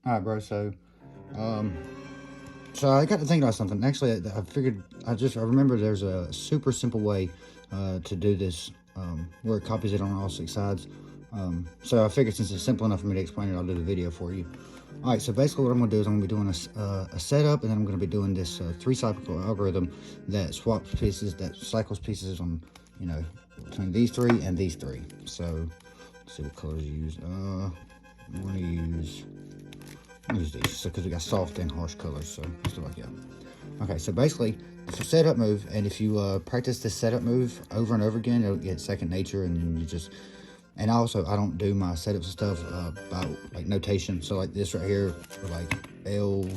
All right, bro. Um, so I got to think about something. Actually, I figured I remember there's a super simple way to do this where it copies it on all six sides. So I figured since it's simple enough for me to explain it, I'll do the video for you. All right. So basically, what I'm going to do is I'm going to be doing a setup, and then I'm going to be doing this three cycle algorithm that swaps pieces, that cycles pieces on, you know, between these three and these three. So let's see what colors you use. I'm going to use these because we got soft and harsh colors, so stuff like that. Okay, so basically it's a setup move, and if you practice this setup move over and over again, it'll get second nature, and then you just. And also, I don't do my setups and stuff by like notation. So like this right here, or like L.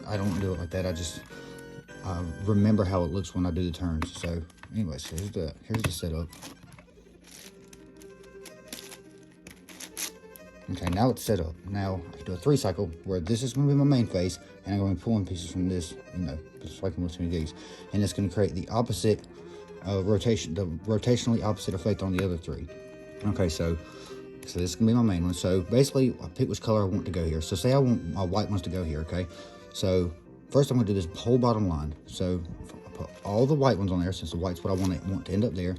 I don't do it like that. I remember how it looks when I do the turns. So anyways, here's the setup. Okay, now it's set up. Now I can do a three cycle where this is going to be my main face, and I'm going to be pulling pieces from this, you know, just swiping between these, and it's going to create the opposite rotation, the rotationally opposite effect on the other three. Okay, so this is going to be my main one. So basically, I pick which color I want to go here. So say I want my white ones to go here. Okay, so first I'm going to do this whole bottom line. So I put all the white ones on there since the white's what I want to end up there.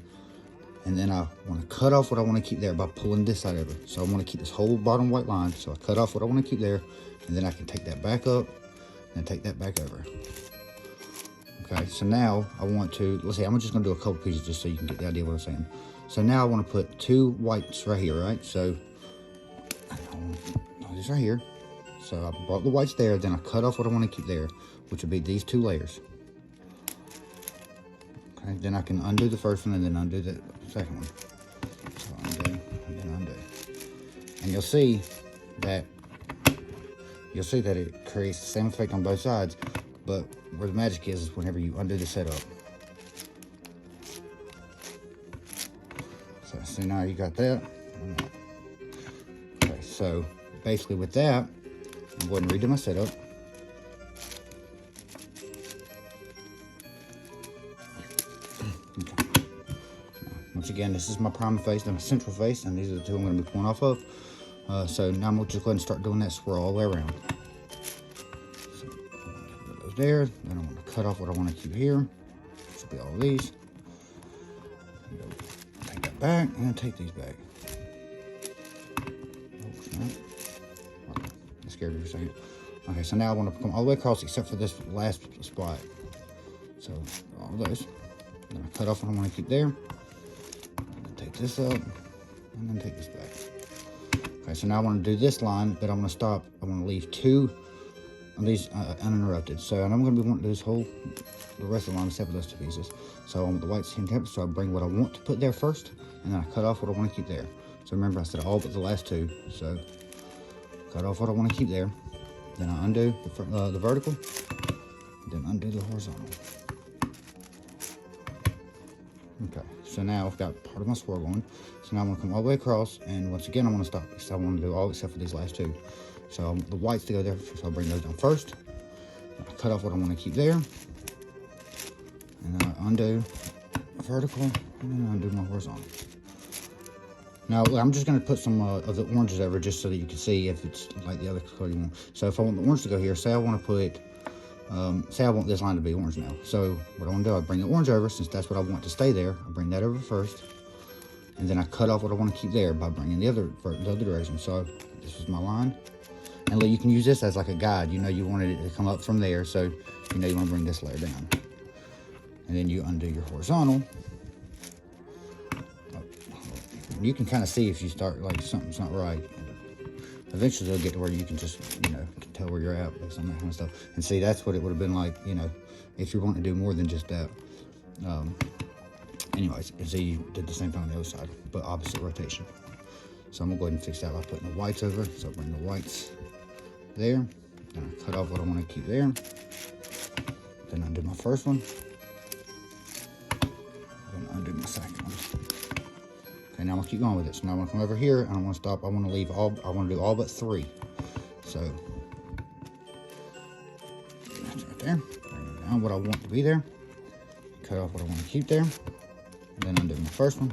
And then I want to cut off what I want to keep there by pulling this side over. So I want to keep this whole bottom white line. So I cut off what I want to keep there. And then I can take that back up and take that back over. Okay, so now I want to, let's see, I'm just going to do a couple pieces just so you can get the idea of what I'm saying. So now I want to put two whites right here, right? So this right here. So I brought the whites there. Then I cut off what I want to keep there, which would be these two layers. Okay, then I can undo the first one and then undo the second one. So undo and then undo. And you'll see that it creates the same effect on both sides, but where the magic is whenever you undo the setup. So now you got that. Okay, so basically with that, I'm going to redo my setup. Once again, this is my prime face and my central face, and these are the two I'm going to be pulling off of. So now I'm just going to start doing that swirl all the way around. So put those there. Then I'm going to cut off what I want to keep here. This will be all of these. Take that back and take these back. Oh, I scared you for a second. Okay, so now I want to come all the way across except for this last spot. So all of those. Then I cut off what I want to keep there. Take this up and then take this back. Okay, so now I want to do this line, but I want to stop. I want to leave two of these uninterrupted. So I'm going to be wanting to do the rest of the line except for those two pieces. So I want the white skin temp, so I bring what I want to put there first, and then I cut off what I want to keep there. So remember, I said all but the last two. So cut off what I want to keep there. Then I undo the vertical, then undo the horizontal. Okay, so now I've got part of my swirl going. So now I'm going to come all the way across, and once again I want to stop because I want to do all except for these last two. So I want the whites to go there, so I'll bring those down first. I cut off what I want to keep there, and then I undo vertical, and then I undo my horizontal. Now I'm just going to put some of the oranges over just so that you can see if it's like the other color you want. So if I want the orange to go here, say I want to put, say I want this line to be orange now. So what I want to do, I bring the orange over since that's what I want to stay there. I bring that over first, and then I cut off what I want to keep there by bringing the other direction. So this is my line, and you can use this as like a guide. You know you wanted it to come up from there, so you know you want to bring this layer down, and then you undo your horizontal. You can kind of see if you start like something's not right. Eventually they'll get to where you can just, you know, can tell where you're at based on that kind of stuff. And see, that's what it would have been like, you know, if you want to do more than just that. Anyways, and see, you did the same thing on the other side, but opposite rotation. So I'm gonna go ahead and fix that by putting the whites over. So I'll bring the whites there. Then I cut off what I want to keep there. Then undo my first one. Then undo my second one. Okay, now I'm gonna keep going with it. So now I'm gonna come over here and I want to stop. I want to leave all. I want to do all but three. So that's right there. Bring down what I want to be there. Cut off what I want to keep there. And then undo my first one.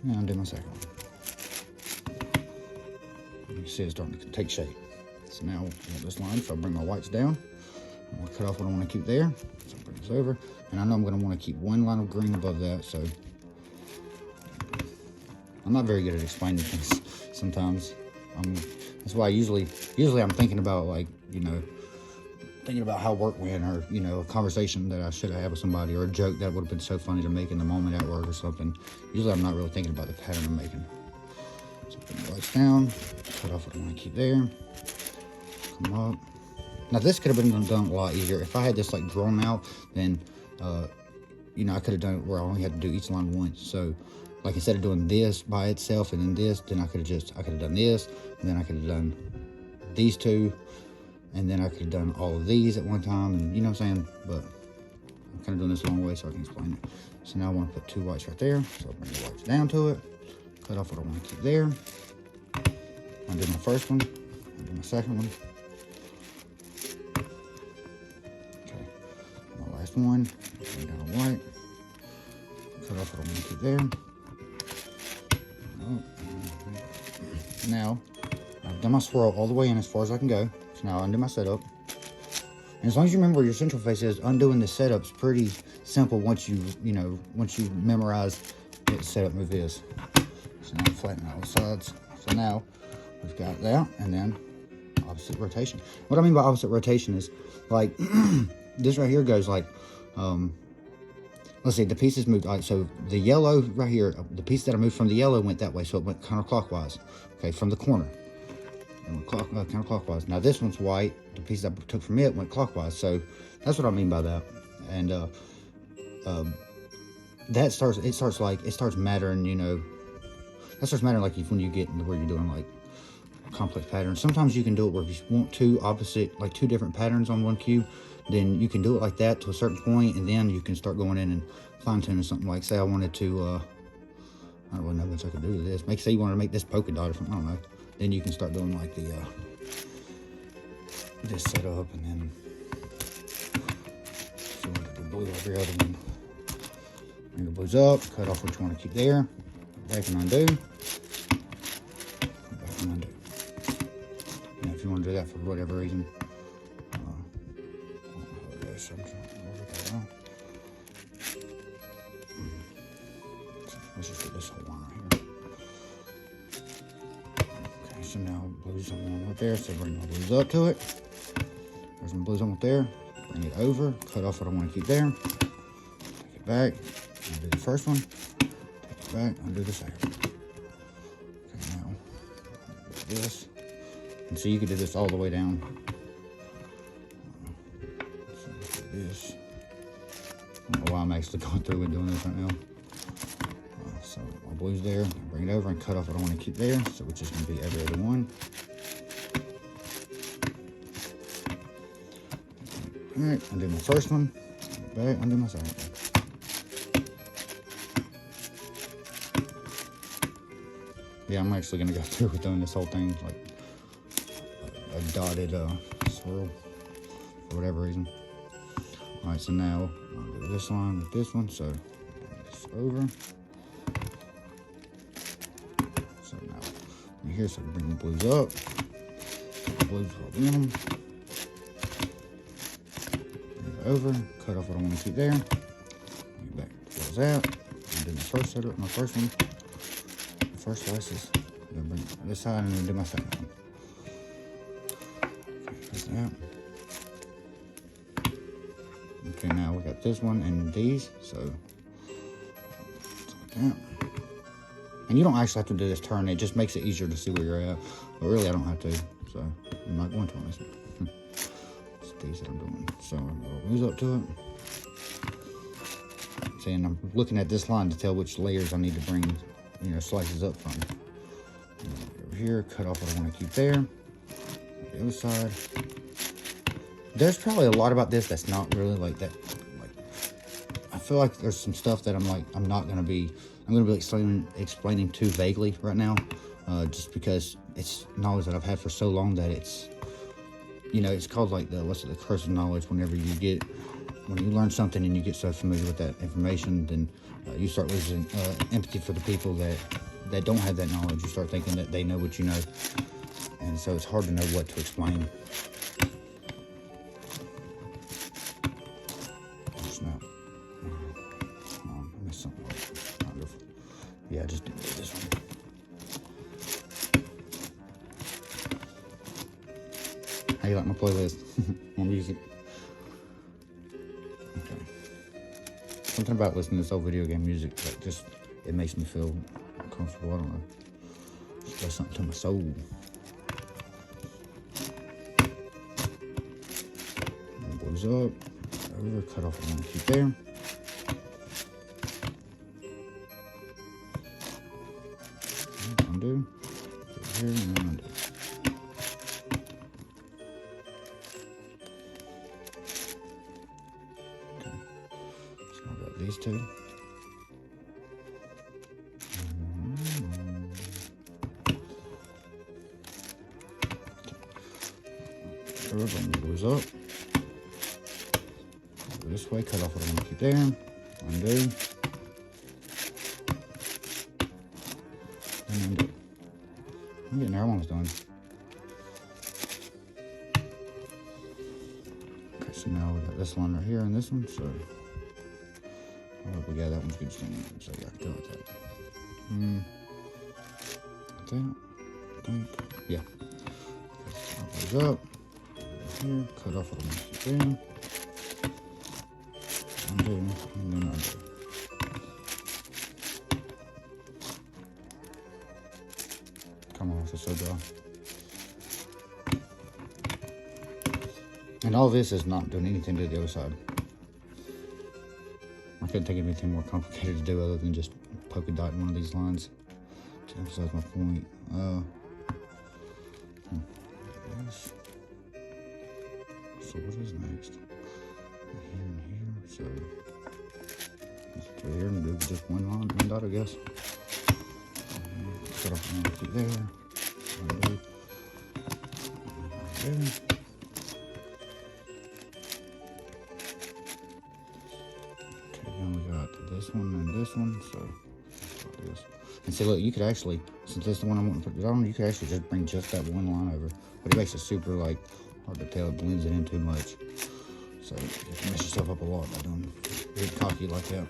And undo my second one. You can see it's starting to take shape. So now I want this line, so I'll bring my whites down. I'm gonna cut off what I want to keep there. So I'll bring this over. And I know I'm gonna want to keep one line of green above that, so I'm not very good at explaining things sometimes. That's why usually I'm thinking about, like, you know, thinking about how work went, or, you know, a conversation that I should have had with somebody, or a joke that would have been so funny to make in the moment at work or something. Usually I'm not really thinking about the pattern I'm making. So put the lights down, cut off what I want to keep there, come up. Now this could have been done a lot easier. If I had this like drawn out, then, you know, I could have done it where I only had to do each line once. So like, instead of doing this by itself and then this, then I could have done this, and then I could have done these two, and then I could have done all of these at one time, and you know what I'm saying? But I'm kind of doing this a long way so I can explain it. So now I want to put two whites right there. So I'll bring the whites down to it, cut off what I want to keep there. I'll do my first one, I'll do my second one. Okay, my last one, bring down a white, cut off what I want to keep there. Now, I've done my swirl all the way in as far as I can go. So now I undo my setup. And as long as you remember where your central face is, undoing the setup's pretty simple once you memorize what the setup move is. So now I'm flattening all the sides. So now we've got that, and then opposite rotation. What I mean by opposite rotation is, like, this right here goes like, let's see, the pieces moved, like, so the yellow right here, the piece that I moved from the yellow went that way, so it went counterclockwise, okay, from the corner. It went counterclockwise. Now this one's white, the piece I took from it went clockwise, so that's what I mean by that. And that starts mattering, you know, that starts mattering, like, when you get into where you're doing, like, complex patterns. Sometimes you can do it where if you want two different patterns on one cube, then you can do it like that to a certain point, and then you can start going in and fine-tuning something. Like, say I wanted to, I don't really know how much I could do to this. Say you wanted to make this polka dot or something, I don't know. Then you can start doing, like, the, this setup, and then if you want to do blue every other one. Bring the blues up, cut off what you want to keep there, back and undo, back and undo. And if you want to do that for whatever reason, let's just do this whole line right here. Okay, so now blues on right there, so bring my blues up to it. There's my blues on right there. Bring it over, cut off what I want to keep there. Take it back, undo the first one. Take it back, undo the second one. Okay, now do this. And so you can do this all the way down. So do this. I don't know why I'm actually going through and doing this right now. So my blue's there, bring it over and cut off what I want to keep there, so which is going to be every other one. Alright, undo my first one, back, undo my second one. Yeah, I'm actually going to go through with doing this whole thing, like a dotted swirl, for whatever reason. Alright, so now I'll do this line with this one, so bring this over. So now you're here, so we bring the blues up. The blues will be in them. Bring it over, cut off what I want to keep there. Bring it back, close out. Undo my first setup, my first one. The first slices. Then bring this side and then do my second one. Okay, press that. Okay, now we got this one and these, so like that. And you don't actually have to do this turn, it just makes it easier to see where you're at. But really, I don't have to, so I'm not going to on this one. It's these that I'm doing. So I'll lose up to it. See, and I'm looking at this line to tell which layers I need to bring, you know, slices up from. Over here, cut off what I want to keep there. The other side. There's probably a lot about this that's not really like that. Like, I feel like there's some stuff that I'm going to be explaining too vaguely right now, just because it's knowledge that I've had for so long that it's, you know, it's called like the curse of knowledge. When you learn something and you get so familiar with that information, then you start losing empathy for the people that don't have that knowledge. You start thinking that they know what you know. and so it's hard to know what to explain. Snap. I missed something. Kind of. Yeah, I just didn't do this one. How you like my playlist? More music. Okay. Something about listening to this old video game music, like just, it makes me feel comfortable. I don't know. It does something to my soul. Boys up. Over, cut off the one keep there. Undo. Put here and then undo. Okay. So I've got these two. Bring the boys up. Go this way, cut off what I want to keep there. Undo. And undo. I'm getting there, I'm almost done. Okay, so now we got this line right here and this one, so yeah, that one's good standing, so yeah, I can go with that. I think, yeah. Okay, so goes up. Here, cut off what I want to keep in, undo, and then undo. Come on, it's so dry. And all this is not doing anything to the other side. I couldn't think of anything more complicated to do other than just polka dotting one of these lines to emphasize my point. Yes. So what is next? Here and here. So let's go here and do just one line, one dot, I guess. Cut off one right there. Undo. There. Okay, then we got this one and this one. So let's do this. And see, look, you could actually, since this is the one I want to put it on, you could actually just bring just that one line over. But it makes it super like hard to tell, it blends it in too much. So you can mess yourself up a lot by doing big cocky like that.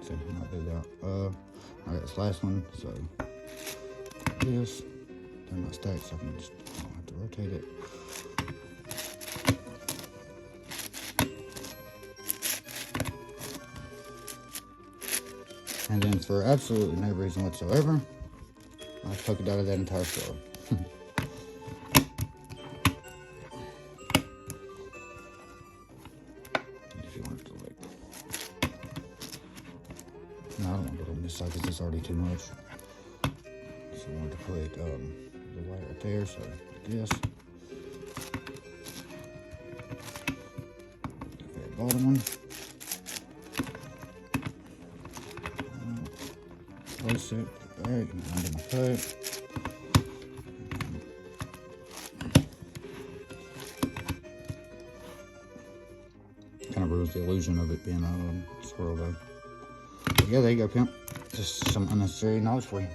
So I'll do that. I got this last one, so this. They're not stacked, so I can just, I don't have to rotate it. And then for absolutely no reason whatsoever, I polka dotted that entire swirl. If you want to like, no, I don't want to put it on this side because it's already too much. So I wanted to put the light right there, so like this. That bottom one. Place it right under my pipe. Kind of ruins the illusion of it being a swirl though. But yeah, there you go, pimp. Just some unnecessary knowledge for you.